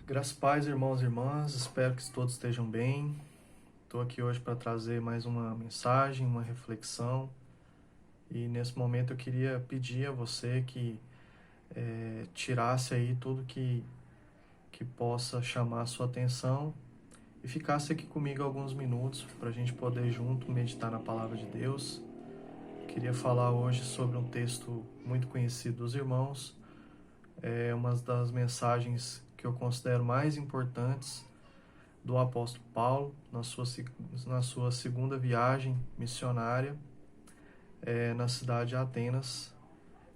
Graças a paz, irmãos e irmãs, espero que todos estejam bem. Estou aqui hoje para trazer mais uma mensagem, uma reflexão. E nesse momento eu queria pedir a você que tirasse aí tudo que possa chamar a sua atenção e ficasse aqui comigo alguns minutos para a gente poder junto meditar na palavra de Deus. Queria falar hoje sobre um texto muito conhecido dos irmãos, uma das mensagens que eu considero mais importantes do apóstolo Paulo na sua segunda viagem missionária na cidade de Atenas.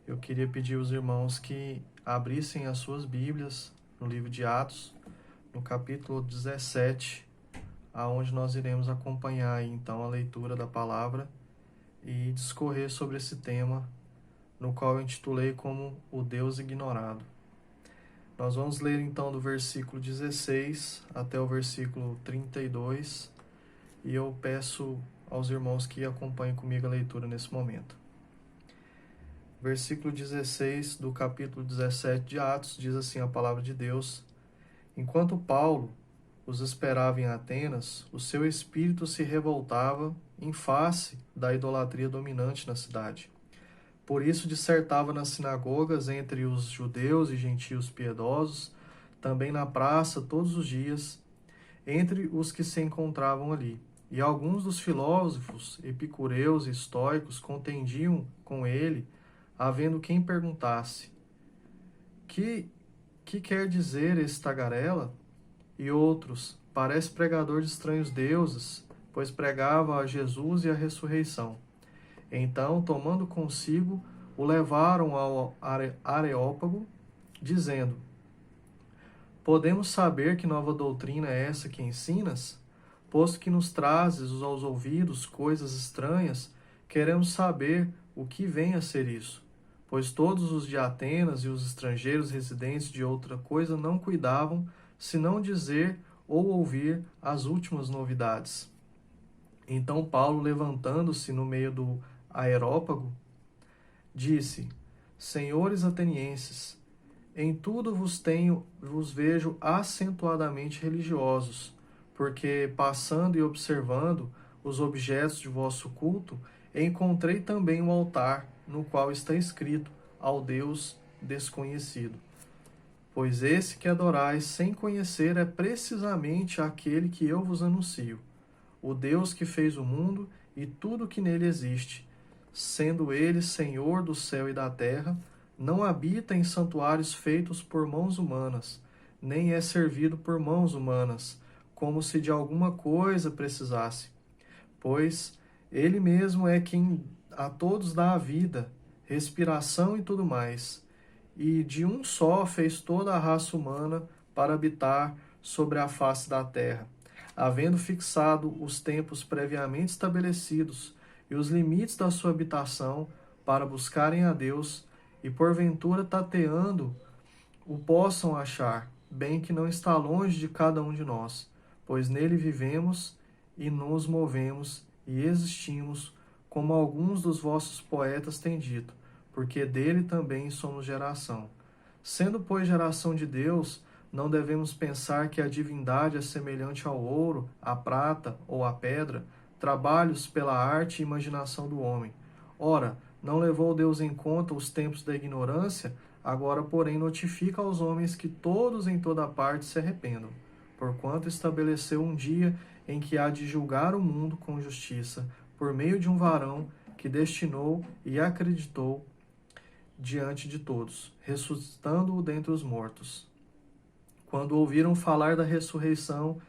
Eu queria pedir aos irmãos que abrissem as suas Bíblias no livro de Atos, no capítulo 17, aonde nós iremos acompanhar aí, então a leitura da palavra e discorrer sobre esse tema, no qual eu intitulei como o Deus ignorado. Nós vamos ler então do versículo 16 até o versículo 32, e eu peço aos irmãos que acompanhem comigo a leitura nesse momento. Versículo 16 do capítulo 17 de Atos diz assim a palavra de Deus: Enquanto Paulo os esperava em Atenas, o seu espírito se revoltava em face da idolatria dominante na cidade. Por isso dissertava nas sinagogas entre os judeus e gentios piedosos, também na praça todos os dias, entre os que se encontravam ali. E alguns dos filósofos, epicureus e estoicos contendiam com ele, havendo quem perguntasse: que quer dizer esse tagarela? E outros: parece pregador de estranhos deuses, pois pregava a Jesus e a ressurreição. Então, tomando consigo, o levaram ao Areópago, dizendo: Podemos saber que nova doutrina é essa que ensinas? Posto que nos trazes aos ouvidos coisas estranhas, queremos saber o que vem a ser isso. Pois todos os de Atenas e os estrangeiros residentes de outra coisa não cuidavam, senão dizer ou ouvir as últimas novidades. Então Paulo, levantando-se no meio do Areópago, disse: Senhores atenienses, em tudo vos vejo acentuadamente religiosos, porque, passando e observando os objetos de vosso culto, encontrei também um altar, no qual está escrito: ao Deus desconhecido. Pois esse que adorais sem conhecer é precisamente aquele que eu vos anuncio, o Deus que fez o mundo e tudo que nele existe, sendo ele Senhor do céu e da terra, não habita em santuários feitos por mãos humanas, nem é servido por mãos humanas, como se de alguma coisa precisasse. Pois ele mesmo é quem a todos dá a vida, respiração e tudo mais, e de um só fez toda a raça humana para habitar sobre a face da terra, havendo fixado os tempos previamente estabelecidos e os limites da sua habitação para buscarem a Deus e porventura tateando o possam achar, bem que não está longe de cada um de nós, pois nele vivemos e nos movemos e existimos, como alguns dos vossos poetas têm dito, porque dele também somos geração. Sendo, pois, geração de Deus, não devemos pensar que a divindade é semelhante ao ouro, à prata ou à pedra, trabalhos pela arte e imaginação do homem. Ora, não levou Deus em conta os tempos da ignorância, agora, porém, notifica aos homens que todos em toda parte se arrependam, porquanto estabeleceu um dia em que há de julgar o mundo com justiça, por meio de um varão que destinou e acreditou diante de todos, ressuscitando-o dentre os mortos. Quando ouviram falar da ressurreição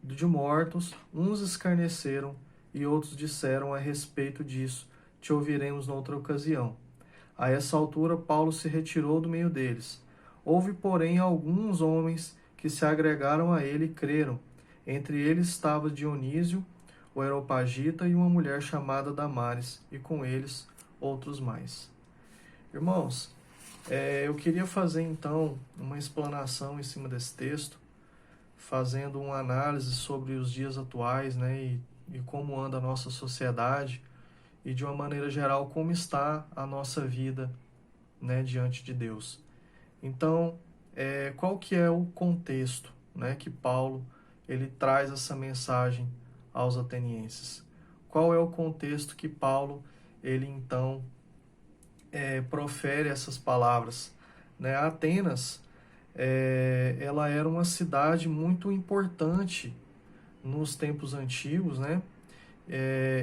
de mortos, uns escarneceram e outros disseram a respeito disso: te ouviremos noutra ocasião. A essa altura, Paulo se retirou do meio deles. Houve, porém, alguns homens que se agregaram a ele e creram. Entre eles estava Dionísio, o Areopagita, e uma mulher chamada Damares, e com eles outros mais. Irmãos, eu queria fazer então uma explanação em cima desse texto, fazendo uma análise sobre os dias atuais, né, e como anda a nossa sociedade, e de uma maneira geral como está a nossa vida, né, diante de Deus. Então, qual que é o contexto, né, que Paulo ele traz essa mensagem aos atenienses? Qual é o contexto que Paulo ele então profere essas palavras? Né? Atenas, ela era uma cidade muito importante nos tempos antigos, né?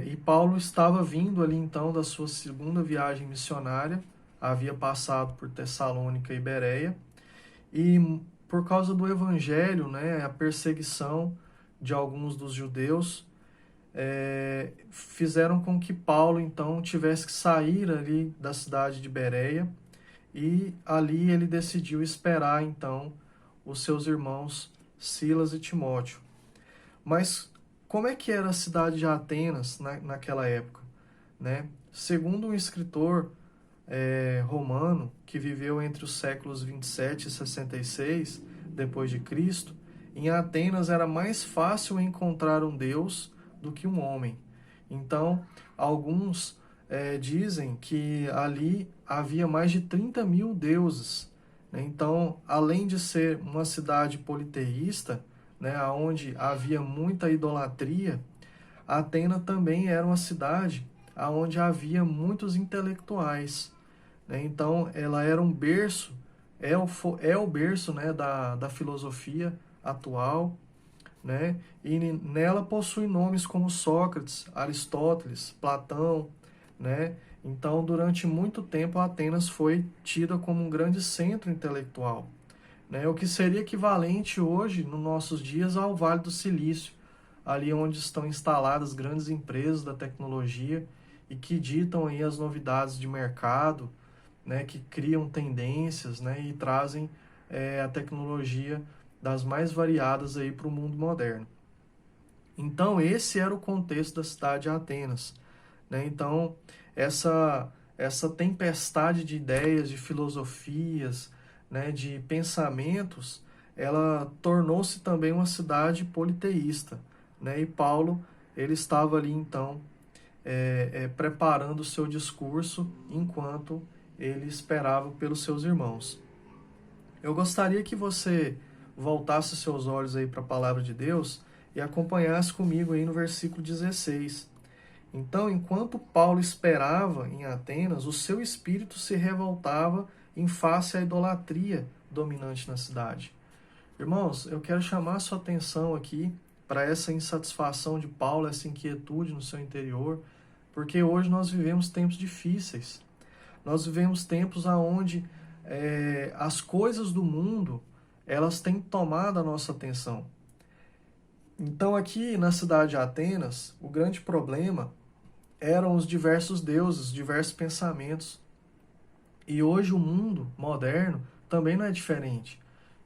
E Paulo estava vindo ali então da sua segunda viagem missionária, havia passado por Tessalônica e Bereia, e por causa do evangelho, né, a perseguição de alguns dos judeus, fizeram com que Paulo então tivesse que sair ali da cidade de Bereia, e ali ele decidiu esperar então os seus irmãos Silas e Timóteo. Mas como é que era a cidade de Atenas naquela época, né? Segundo um escritor romano que viveu entre os séculos 27 e 66 depois de Cristo, em Atenas era mais fácil encontrar um deus do que um homem. Então, alguns dizem que ali havia mais de 30 mil deuses, né? Então, além de ser uma cidade politeísta, né, onde havia muita idolatria, Atena também era uma cidade onde havia muitos intelectuais, né? Então, ela era um berço, é o berço, né, da filosofia atual, né? E nela possui nomes como Sócrates, Aristóteles, Platão, né? Então, durante muito tempo, Atenas foi tida como um grande centro intelectual, né? O que seria equivalente hoje, nos nossos dias, ao Vale do Silício, ali onde estão instaladas grandes empresas da tecnologia e que ditam aí as novidades de mercado, né? Que criam tendências, né? E trazem a tecnologia das mais variadas aí para o mundo moderno. Então, esse era o contexto da cidade de Atenas, né? Então, essa tempestade de ideias, de filosofias, né, de pensamentos, ela tornou-se também uma cidade politeísta, né? E Paulo, ele estava ali, então, preparando o seu discurso enquanto ele esperava pelos seus irmãos. Eu gostaria que você voltasse seus olhos aí para a palavra de Deus e acompanhasse comigo aí no versículo 16. Então, enquanto Paulo esperava em Atenas, o seu espírito se revoltava em face à idolatria dominante na cidade. Irmãos, eu quero chamar a sua atenção aqui para essa insatisfação de Paulo, essa inquietude no seu interior, porque hoje nós vivemos tempos difíceis. Nós vivemos tempos onde as coisas do mundo elas têm tomado a nossa atenção. Então, aqui na cidade de Atenas, o grande problema eram os diversos deuses, diversos pensamentos. E hoje o mundo moderno também não é diferente.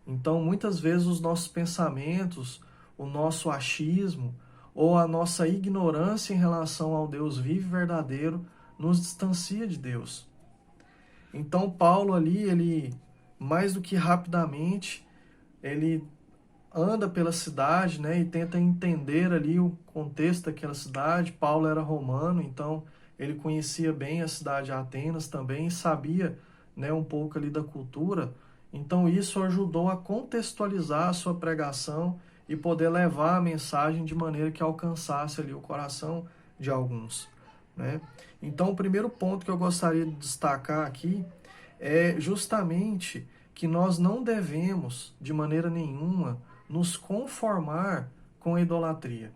Então, muitas vezes os nossos pensamentos, o nosso achismo ou a nossa ignorância em relação ao Deus vivo e verdadeiro nos distancia de Deus. Então, Paulo ali, ele mais do que rapidamente, ele anda pela cidade, né, e tenta entender ali o contexto daquela cidade. Paulo era romano, então ele conhecia bem a cidade de Atenas também e sabia, né, um pouco ali da cultura. Então isso ajudou a contextualizar a sua pregação e poder levar a mensagem de maneira que alcançasse ali o coração de alguns, né? Então o primeiro ponto que eu gostaria de destacar aqui é justamente que nós não devemos, de maneira nenhuma, nos conformar com a idolatria,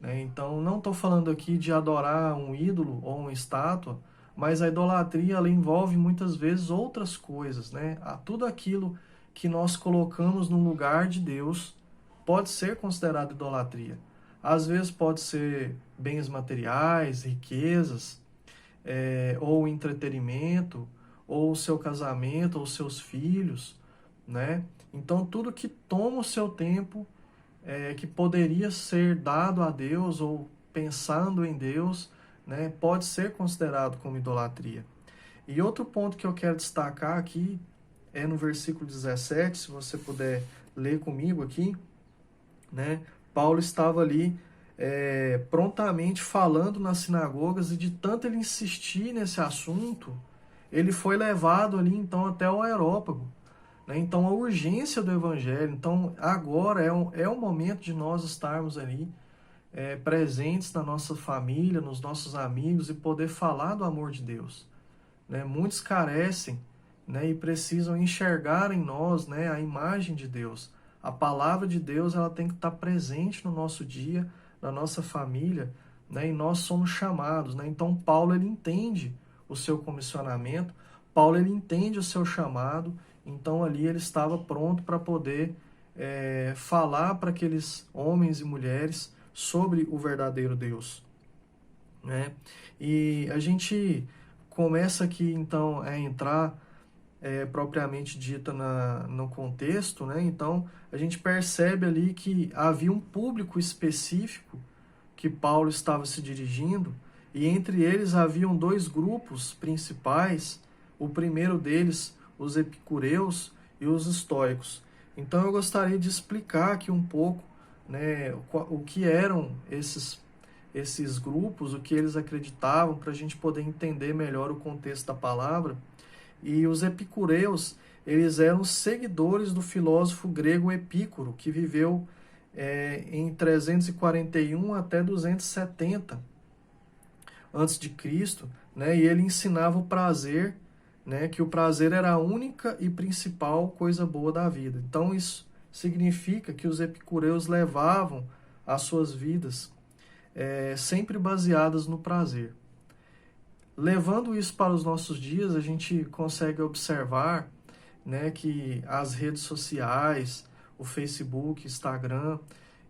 né? Então, não estou falando aqui de adorar um ídolo ou uma estátua, mas a idolatria ela envolve muitas vezes outras coisas, né? Tudo aquilo que nós colocamos no lugar de Deus pode ser considerado idolatria. Às vezes pode ser bens materiais, riquezas, ou entretenimento, ou o seu casamento, ou seus filhos, né? Então, tudo que toma o seu tempo, que poderia ser dado a Deus ou pensando em Deus, né, pode ser considerado como idolatria. E outro ponto que eu quero destacar aqui é no versículo 17, se você puder ler comigo aqui, né? Paulo estava ali prontamente falando nas sinagogas e de tanto ele insistir nesse assunto, ele foi levado ali então até o Areópago, né? Então, a urgência do Evangelho. Então, agora é o momento de nós estarmos ali presentes na nossa família, nos nossos amigos e poder falar do amor de Deus, né? Muitos carecem, né, e precisam enxergar em nós, né, a imagem de Deus. A palavra de Deus ela tem que estar presente no nosso dia, na nossa família, né, e nós somos chamados, né? Então Paulo ele entende o seu comissionamento, Paulo ele entende o seu chamado, então ali ele estava pronto para poder falar para aqueles homens e mulheres sobre o verdadeiro Deus, né? E a gente começa aqui então a entrar propriamente dita no contexto, né? Então a gente percebe ali que havia um público específico que Paulo estava se dirigindo, e entre eles haviam dois grupos principais. O primeiro deles, os epicureus e os estoicos. Então eu gostaria de explicar aqui um pouco, né, o que eram esses grupos, o que eles acreditavam, para a gente poder entender melhor o contexto da palavra. E os epicureus, eles eram seguidores do filósofo grego Epícoro, que viveu em 341 até 270 antes de Cristo, né? E ele ensinava o prazer, né? Que o prazer era a única e principal coisa boa da vida. Então isso significa que os epicureus levavam as suas vidas sempre baseadas no prazer. Levando isso para os nossos dias, a gente consegue observar, né, que as redes sociais, o Facebook, Instagram,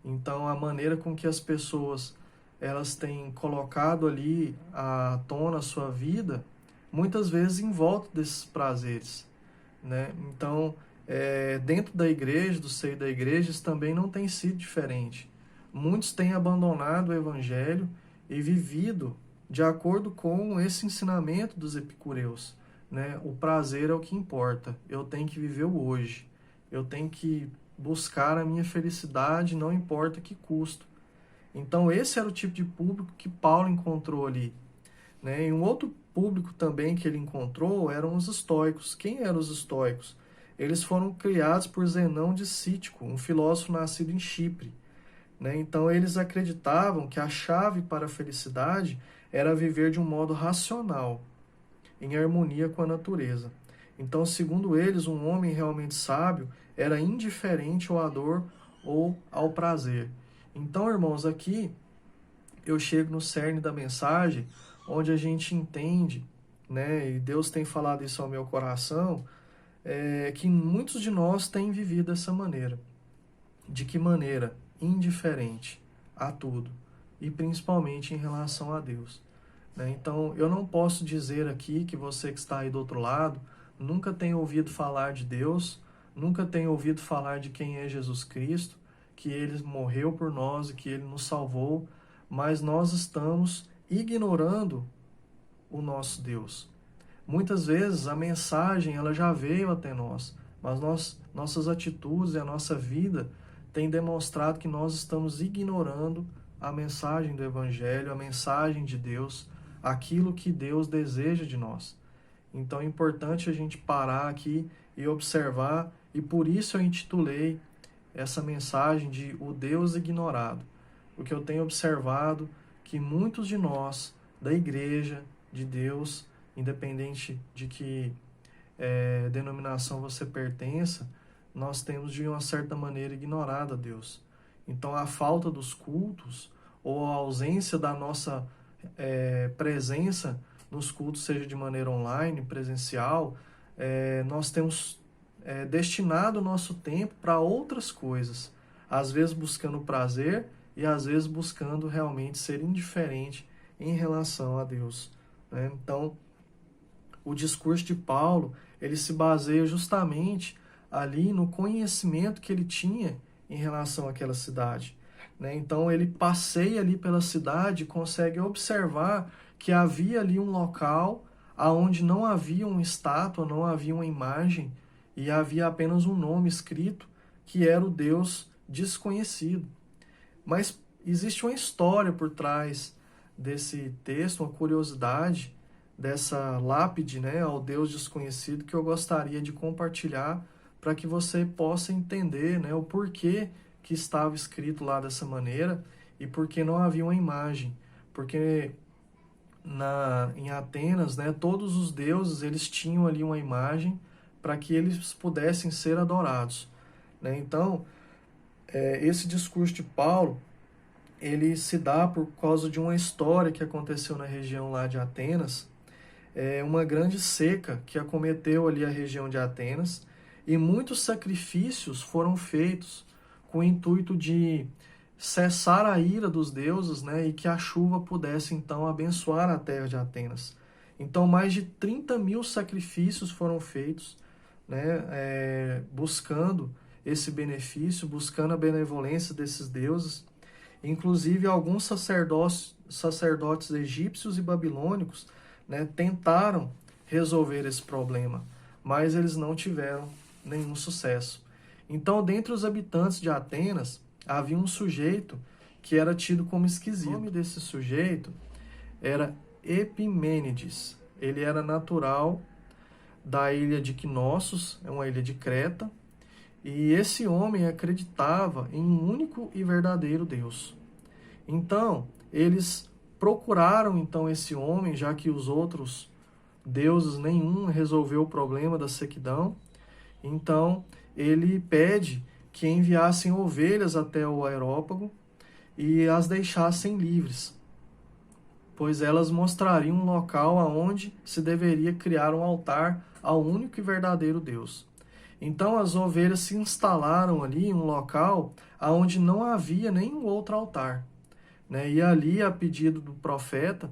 então a maneira com que as pessoas elas têm colocado ali à tona a sua vida, muitas vezes em volta desses prazeres, né? Então, dentro da igreja, do seio da igreja, isso também não tem sido diferente. Muitos têm abandonado o evangelho e vivido de acordo com esse ensinamento dos epicureus, né? O prazer é o que importa. Eu tenho que viver o hoje. Eu tenho que buscar a minha felicidade, não importa que custo. Então, esse era o tipo de público que Paulo encontrou ali, né? E um outro público também que ele encontrou eram os estoicos. Quem eram os estoicos? Eles foram criados por Zenão de Cítico, um filósofo nascido em Chipre, né? Então, eles acreditavam que a chave para a felicidade era viver de um modo racional, em harmonia com a natureza. Então, segundo eles, um homem realmente sábio era indiferente à dor ou ao prazer. Então, irmãos, aqui eu chego no cerne da mensagem, onde a gente entende, né, e Deus tem falado isso ao meu coração, que muitos de nós têm vivido dessa maneira. De que maneira? Indiferente a tudo, e principalmente em relação a Deus, né? Então, eu não posso dizer aqui que você que está aí do outro lado nunca tem ouvido falar de Deus, nunca tem ouvido falar de quem é Jesus Cristo, que Ele morreu por nós e que Ele nos salvou, mas nós estamos ignorando o nosso Deus. Muitas vezes a mensagem ela já veio até nós, mas nossas atitudes e a nossa vida têm demonstrado que nós estamos ignorando a mensagem do Evangelho, a mensagem de Deus, aquilo que Deus deseja de nós. Então é importante a gente parar aqui e observar, e por isso eu intitulei essa mensagem de O Deus Ignorado, porque eu tenho observado que muitos de nós, da igreja, de Deus, independente de que denominação você pertença, nós temos de uma certa maneira ignorado a Deus. Então a falta dos cultos ou a ausência da nossa presença nos cultos, seja de maneira online, presencial, nós temos destinado o nosso tempo para outras coisas, às vezes buscando prazer e às vezes buscando realmente ser indiferente em relação a Deus, né? Então, o discurso de Paulo, ele se baseia justamente ali no conhecimento que ele tinha em relação àquela cidade, né? Então, ele passeia ali pela cidade e consegue observar que havia ali um local aonde não havia uma estátua, não havia uma imagem, e havia apenas um nome escrito, que era o Deus desconhecido. Mas existe uma história por trás desse texto, uma curiosidade dessa lápide, né, ao Deus desconhecido, que eu gostaria de compartilhar para que você possa entender, né, o porquê que estava escrito lá dessa maneira e porque não havia uma imagem. Porque em Atenas, né, todos os deuses eles tinham ali uma imagem para que eles pudessem ser adorados, né? Então, esse discurso de Paulo, ele se dá por causa de uma história que aconteceu na região lá de Atenas, uma grande seca que acometeu ali a região de Atenas, e muitos sacrifícios foram feitos com o intuito de cessar a ira dos deuses, né, e que a chuva pudesse então abençoar a terra de Atenas. Então, mais de 30 mil sacrifícios foram feitos, né, buscando esse benefício, buscando a benevolência desses deuses. Inclusive, alguns sacerdotes egípcios e babilônicos, né, tentaram resolver esse problema, mas eles não tiveram nenhum sucesso. Então, dentre os habitantes de Atenas, havia um sujeito que era tido como esquisito. O nome desse sujeito era Epimênides. Ele era natural da ilha de Knossos, é uma ilha de Creta, e esse homem acreditava em um único e verdadeiro Deus. Então, eles procuraram então esse homem, já que os outros deuses nenhum resolveu o problema da sequidão. Então, ele pede que enviassem ovelhas até o aerópago e as deixassem livres, pois elas mostrariam um local aonde se deveria criar um altar ao único e verdadeiro Deus. Então as ovelhas se instalaram ali em um local aonde não havia nenhum outro altar, né? E ali, a pedido do profeta,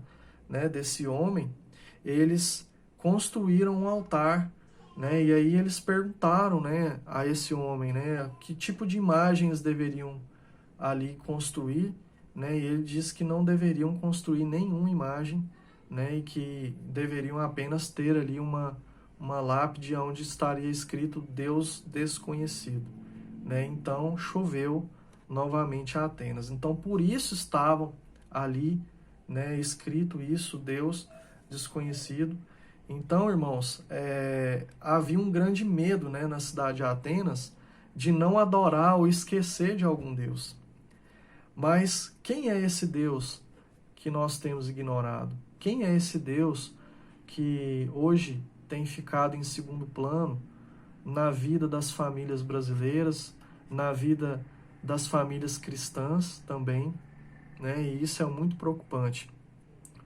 né, desse homem, eles construíram um altar, né? E aí eles perguntaram, né, a esse homem, né, que tipo de imagens deveriam ali construir, né? E ele disse que não deveriam construir nenhuma imagem, né, e que deveriam apenas ter ali uma lápide onde estaria escrito Deus desconhecido, né? Então choveu novamente a Atenas. Então por isso estavam ali, né, escrito isso, Deus desconhecido. Então, irmãos, havia um grande medo, né, na cidade de Atenas de não adorar ou esquecer de algum Deus. Mas quem é esse Deus que nós temos ignorado? Quem é esse Deus que hoje tem ficado em segundo plano na vida das famílias brasileiras, na vida das famílias cristãs também, né? E isso é muito preocupante.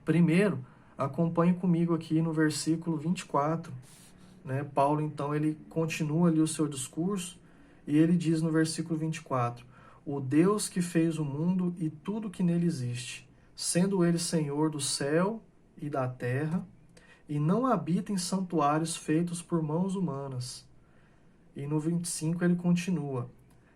Primeiro, acompanhe comigo aqui no versículo 24, né? Paulo, então, ele continua ali o seu discurso e ele diz no versículo 24: o Deus que fez o mundo e tudo que nele existe, sendo ele Senhor do céu e da terra, e não habita em santuários feitos por mãos humanas. E no 25 ele continua: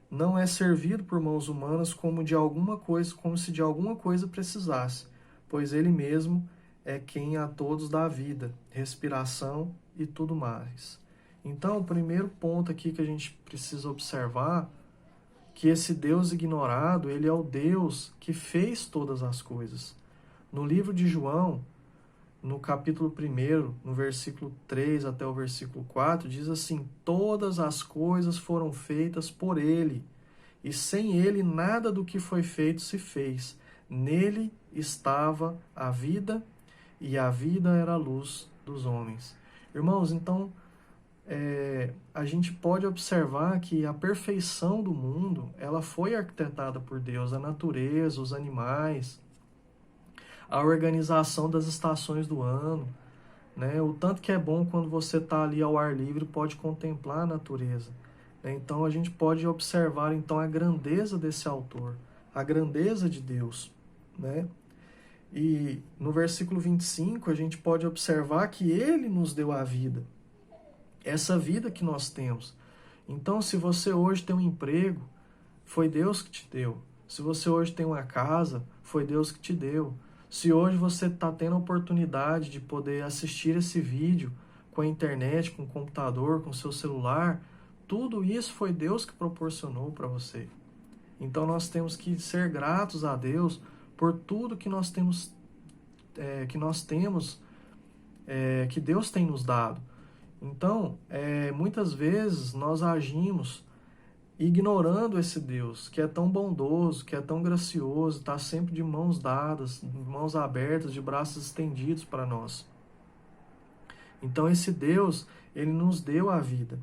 não é servido por mãos humanas como se de alguma coisa precisasse, pois ele mesmo é quem a todos dá vida, respiração e tudo mais. Então, o primeiro ponto aqui que a gente precisa observar, que esse Deus ignorado, ele é o Deus que fez todas as coisas. No livro de João, no capítulo 1, no versículo 3 até o versículo 4, diz assim: todas as coisas foram feitas por ele, e sem ele nada do que foi feito se fez. Nele estava a vida, e a vida era a luz dos homens. Irmãos, então, a gente pode observar que a perfeição do mundo, ela foi arquitetada por Deus, a natureza, os animais, a organização das estações do ano, né? O tanto que é bom quando você está ali ao ar livre, pode contemplar a natureza, né? Então a gente pode observar então a grandeza desse autor, a grandeza de Deus, né? E no versículo 25 a gente pode observar que ele nos deu a vida, essa vida que nós temos. Então, se você hoje tem um emprego, foi Deus que te deu. Se você hoje tem uma casa, foi Deus que te deu. Se hoje você está tendo a oportunidade de poder assistir esse vídeo com a internet, com o computador, com o seu celular, tudo isso foi Deus que proporcionou para você. Então nós temos que ser gratos a Deus por tudo que nós temos, que Deus tem nos dado. Então, muitas vezes nós agimos ignorando esse Deus, que é tão bondoso, que é tão gracioso, está sempre de mãos dadas, de mãos abertas, de braços estendidos para nós. Então, esse Deus, ele nos deu a vida.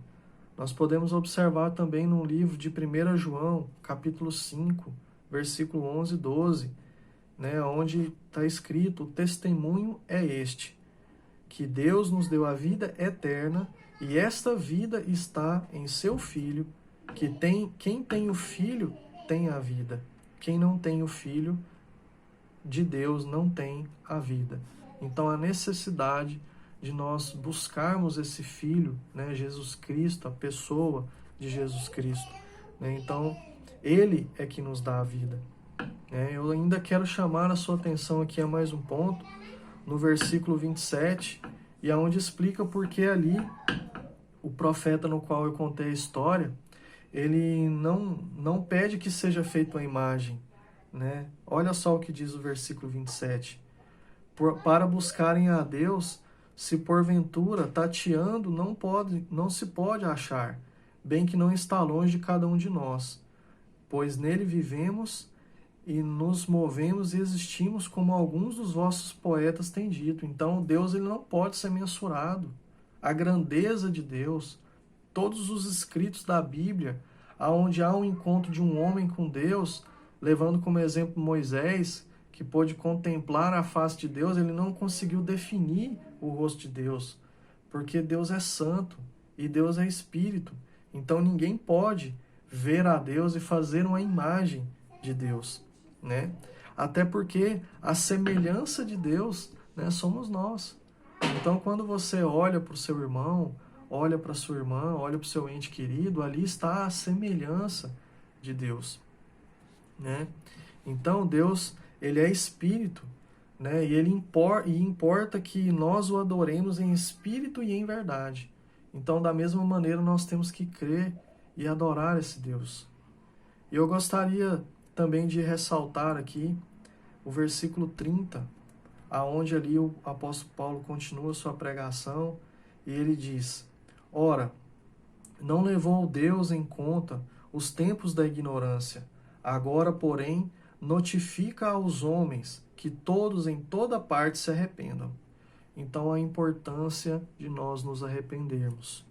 Nós podemos observar também no livro de 1 João, capítulo 5, versículo 11 e 12, né, onde está escrito: o testemunho é este, que Deus nos deu a vida eterna, e esta vida está em seu Filho, quem tem o Filho tem a vida. Quem não tem o Filho de Deus não tem a vida. Então, a necessidade de nós buscarmos esse Filho, né, Jesus Cristo, a pessoa de Jesus Cristo, né? Então, Ele é que nos dá a vida. Eu ainda quero chamar a sua atenção aqui a mais um ponto, no versículo 27, e aonde explica porque ali o profeta no qual eu contei a história, ele não pede que seja feita uma imagem, né? Olha só o que diz o versículo 27. Para buscarem a Deus, se porventura tateando não se pode achar, bem que não está longe de cada um de nós, pois nele vivemos e nos movemos e existimos, como alguns dos vossos poetas têm dito. Então, Deus, ele não pode ser mensurado. A grandeza de Deus, todos os escritos da Bíblia, aonde há um encontro de um homem com Deus, levando como exemplo Moisés, que pôde contemplar a face de Deus, ele não conseguiu definir o rosto de Deus, porque Deus é santo e Deus é espírito. Então, ninguém pode ver a Deus e fazer uma imagem de Deus, né? Até porque a semelhança de Deus, né, somos nós. Então, quando você olha para o seu irmão, olha para a sua irmã, olha para o seu ente querido, ali está a semelhança de Deus, né? Então, Deus, ele é espírito, né? E importa que nós o adoremos em espírito e em verdade. Então, da mesma maneira, nós temos que crer e adorar esse Deus. E eu gostaria também de ressaltar aqui o versículo 30, aonde ali o apóstolo Paulo continua sua pregação, e ele diz: ora, não levou Deus em conta os tempos da ignorância, agora, porém, notifica aos homens que todos em toda parte se arrependam. Então, a importância de nós nos arrependermos,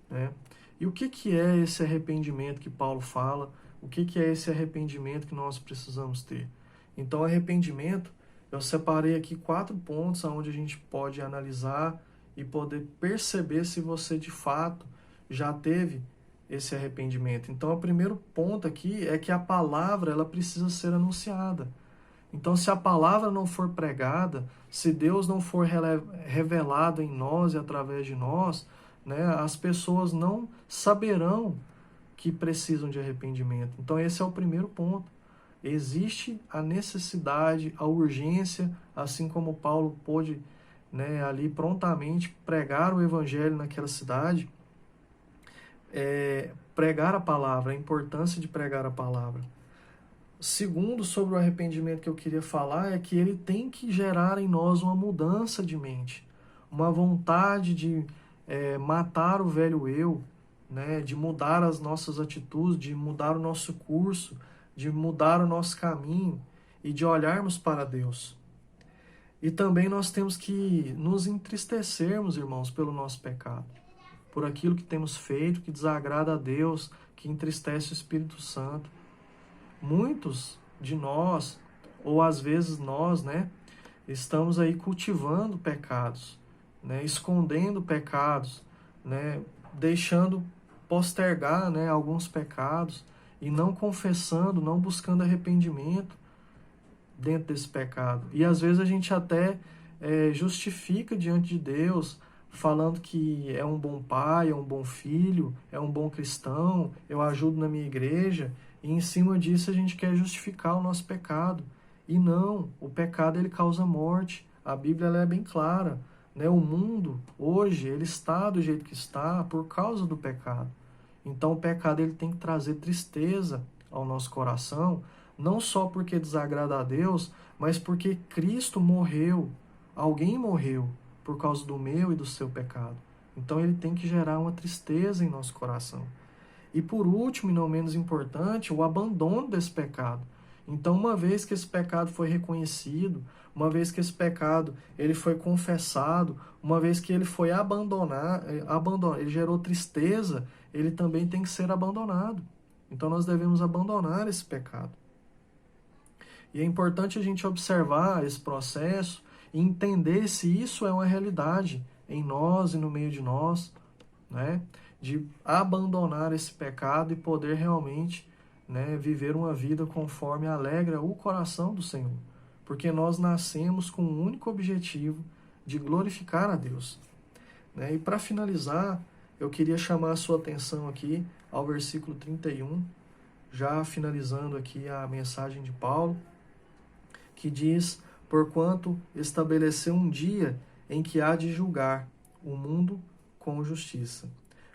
né? E o que é esse arrependimento que Paulo fala? O que é esse arrependimento que nós precisamos ter? Então, arrependimento, eu separei aqui 4 pontos onde a gente pode analisar e poder perceber se você de fato já teve esse arrependimento. Então, o primeiro ponto aqui é que a palavra, ela precisa ser anunciada. Então, se a palavra não for pregada, se Deus não for revelado em nós e através de nós, né, as pessoas não saberão que precisam de arrependimento. Então, esse é o primeiro ponto. Existe a necessidade, a urgência, assim como Paulo pôde, né, ali prontamente pregar o evangelho naquela cidade, pregar a palavra, a importância de pregar a palavra. Segundo, sobre o arrependimento que eu queria falar, é que ele tem que gerar em nós uma mudança de mente, uma vontade de matar o velho eu, né, de mudar as nossas atitudes, de mudar o nosso curso, de mudar o nosso caminho e de olharmos para Deus. E também nós temos que nos entristecermos, irmãos, pelo nosso pecado, por aquilo que temos feito, que desagrada a Deus, que entristece o Espírito Santo. Muitos de nós, ou às vezes nós, né, estamos aí cultivando pecados, né, escondendo pecados, né, deixando postergar, né, alguns pecados e não confessando, não buscando arrependimento dentro desse pecado. E às vezes a gente até justifica diante de Deus, falando que é um bom pai, é um bom filho, é um bom cristão, eu ajudo na minha igreja, e em cima disso a gente quer justificar o nosso pecado. E não, o pecado ele causa morte. A Bíblia ela é bem clara, né? O mundo hoje ele está do jeito que está por causa do pecado. Então o pecado ele tem que trazer tristeza ao nosso coração, não só porque desagrada a Deus, mas porque Cristo morreu, alguém morreu por causa do meu e do seu pecado. Então ele tem que gerar uma tristeza em nosso coração. E por último, e não menos importante, o abandono desse pecado. Então, uma vez que esse pecado foi reconhecido, uma vez que esse pecado ele foi confessado, uma vez que ele foi ele gerou tristeza, ele também tem que ser abandonado. Então, nós devemos abandonar esse pecado. E é importante a gente observar esse processo e entender se isso é uma realidade em nós e no meio de nós, né? De abandonar esse pecado e poder realmente, né, viver uma vida conforme alegra o coração do Senhor. Porque nós nascemos com um único objetivo de glorificar a Deus. Né? E para finalizar, eu queria chamar a sua atenção aqui ao versículo 31, já finalizando aqui a mensagem de Paulo, que diz: porquanto estabeleceu um dia em que há de julgar o mundo com justiça,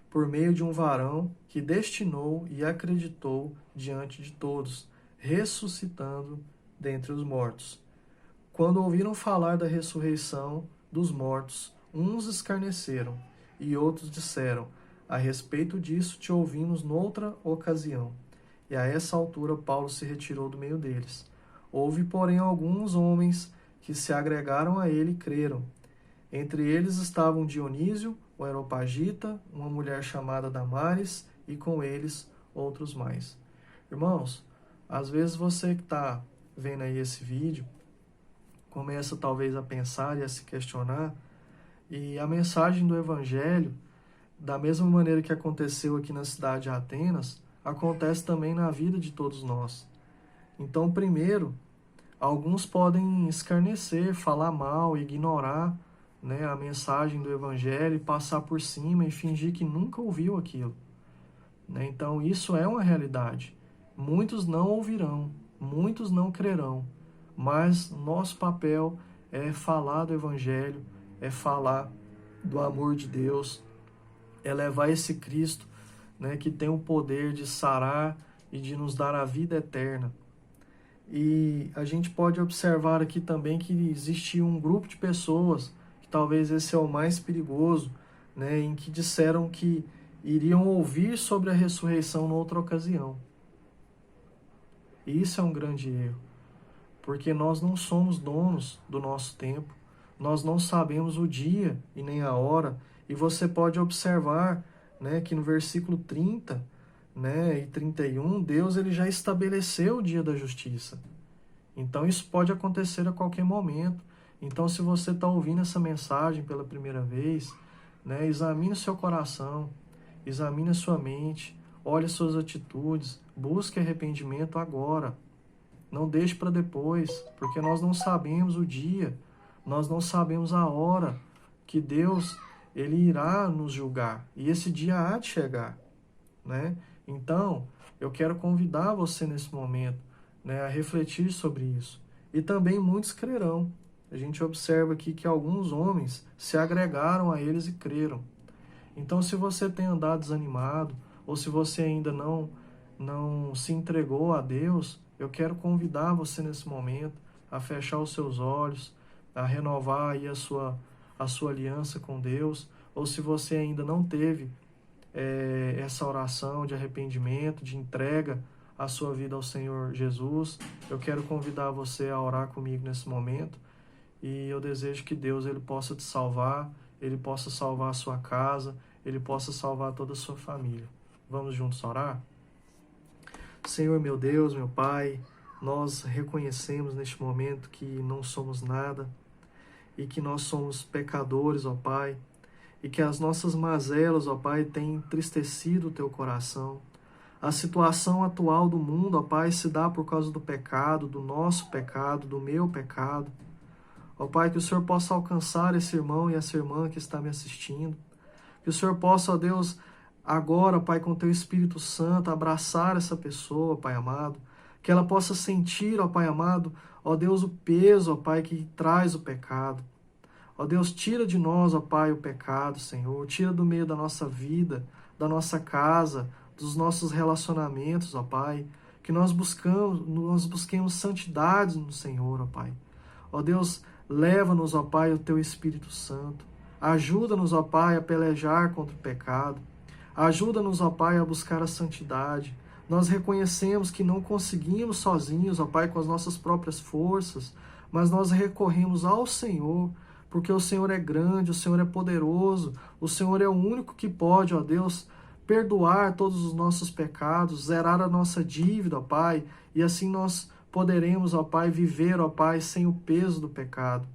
por meio de um varão que destinou e acreditou diante de todos, ressuscitando dentre os mortos. Quando ouviram falar da ressurreição dos mortos, uns escarneceram e outros disseram: a respeito disso te ouvimos noutra ocasião. E a essa altura Paulo se retirou do meio deles. Houve, porém, alguns homens que se agregaram a ele e creram. Entre eles estavam Dionísio, o Areopagita, uma mulher chamada Damaris, e com eles outros mais. Irmãos, às vezes você que está vendo aí esse vídeo, começa talvez a pensar e a se questionar, e a mensagem do Evangelho, da mesma maneira que aconteceu aqui na cidade de Atenas, acontece também na vida de todos nós. Então, primeiro, alguns podem escarnecer, falar mal, ignorar, né, a mensagem do Evangelho e passar por cima e fingir que nunca ouviu aquilo. Né? Então, isso é uma realidade. Muitos não ouvirão, muitos não crerão, mas nosso papel é falar do Evangelho, é falar do amor de Deus, é levar esse Cristo, né, que tem o poder de sarar e de nos dar a vida eterna. E a gente pode observar aqui também que existe um grupo de pessoas, que talvez esse é o mais perigoso, né, em que disseram que iriam ouvir sobre a ressurreição noutra ocasião. E isso é um grande erro, porque nós não somos donos do nosso tempo, nós não sabemos o dia e nem a hora, e você pode observar, né, que no versículo 30, né, e 31, Deus ele já estabeleceu o dia da justiça. Então isso pode acontecer a qualquer momento. Então, se você está ouvindo essa mensagem pela primeira vez, né, examine o seu coração, examine a sua mente, olhe as suas atitudes, busque arrependimento agora. Não deixe para depois, porque nós não sabemos o dia, nós não sabemos a hora que Deus ele irá nos julgar. E esse dia há de chegar, né? Então, eu quero convidar você nesse momento, né, a refletir sobre isso. E também muitos crerão. A gente observa aqui que alguns homens se agregaram a eles e creram. Então, se você tem andado desanimado, ou se você ainda não se entregou a Deus, eu quero convidar você nesse momento a fechar os seus olhos, a renovar aí a sua aliança com Deus, ou se você ainda não teve essa oração de arrependimento, de entrega à sua vida ao Senhor Jesus, eu quero convidar você a orar comigo nesse momento, e eu desejo que Deus ele possa te salvar, ele possa salvar a sua casa, ele possa salvar toda a sua família. Vamos juntos orar? Senhor, meu Deus, meu Pai, nós reconhecemos neste momento que não somos nada e que nós somos pecadores, ó Pai, e que as nossas mazelas, ó Pai, têm entristecido o Teu coração. A situação atual do mundo, ó Pai, se dá por causa do pecado, do nosso pecado, do meu pecado. Ó Pai, que o Senhor possa alcançar esse irmão e essa irmã que está me assistindo. Que o Senhor possa, ó Deus, agora, Pai, com Teu Espírito Santo, abraçar essa pessoa, Pai amado. Que ela possa sentir, ó Pai amado, ó Deus, o peso, ó Pai, que traz o pecado. Ó Deus, tira de nós, ó Pai, o pecado, Senhor. Tira do meio da nossa vida, da nossa casa, dos nossos relacionamentos, ó Pai. Que nós busquemos santidade no Senhor, ó Pai. Ó Deus, leva-nos, ó Pai, o Teu Espírito Santo. Ajuda-nos, ó Pai, a pelejar contra o pecado. Ajuda-nos, ó Pai, a buscar a santidade. Nós reconhecemos que não conseguimos sozinhos, ó Pai, com as nossas próprias forças, mas nós recorremos ao Senhor, porque o Senhor é grande, o Senhor é poderoso, o Senhor é o único que pode, ó Deus, perdoar todos os nossos pecados, zerar a nossa dívida, ó Pai, e assim nós poderemos, ó Pai, viver, ó Pai, sem o peso do pecado.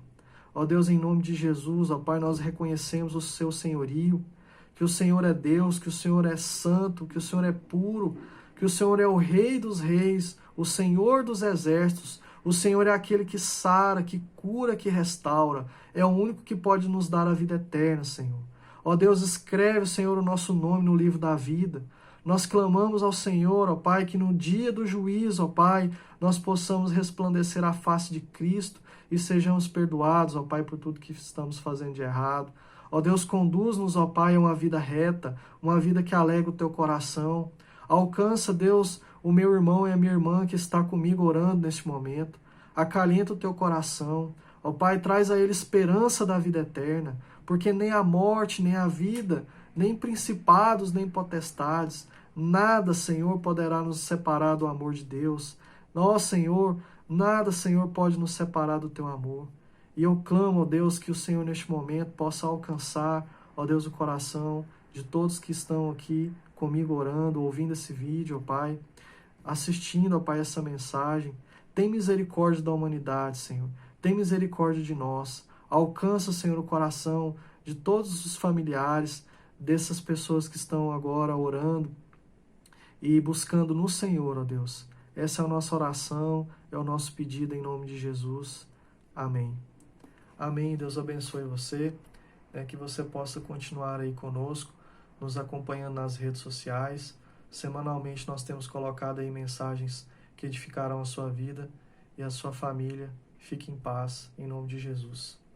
Ó Deus, em nome de Jesus, ó Pai, nós reconhecemos o seu senhorio, que o Senhor é Deus, que o Senhor é santo, que o Senhor é puro, que o Senhor é o Rei dos reis, o Senhor dos exércitos, o Senhor é aquele que sara, que cura, que restaura, é o único que pode nos dar a vida eterna, Senhor. Ó Deus, escreve, Senhor, o nosso nome no livro da vida. Nós clamamos ao Senhor, ó Pai, que no dia do juízo, ó Pai, nós possamos resplandecer a face de Cristo e sejamos perdoados, ó Pai, por tudo que estamos fazendo de errado. Ó Deus, conduz-nos, ó Pai, a uma vida reta, uma vida que alegra o teu coração. Alcança, Deus, o meu irmão e a minha irmã que está comigo orando neste momento. Acalenta o teu coração. Ó Pai, traz a ele esperança da vida eterna, porque nem a morte, nem a vida, nem principados, nem potestades, nada, Senhor, poderá nos separar do amor de Deus. Nós, Senhor, nada, Senhor, pode nos separar do teu amor. E eu clamo, ó Deus, que o Senhor neste momento possa alcançar, ó Deus, o coração de todos que estão aqui comigo orando, ouvindo esse vídeo, ó Pai, assistindo, ó Pai, essa mensagem. Tem misericórdia da humanidade, Senhor. Tem misericórdia de nós. Alcança, Senhor, o coração de todos os familiares dessas pessoas que estão agora orando e buscando no Senhor, ó Deus. Essa é a nossa oração, é o nosso pedido em nome de Jesus. Amém. Amém. Deus abençoe você, que você possa continuar aí conosco, nos acompanhando nas redes sociais. Semanalmente nós temos colocado aí mensagens que edificarão a sua vida e a sua família. Fique em paz, em nome de Jesus.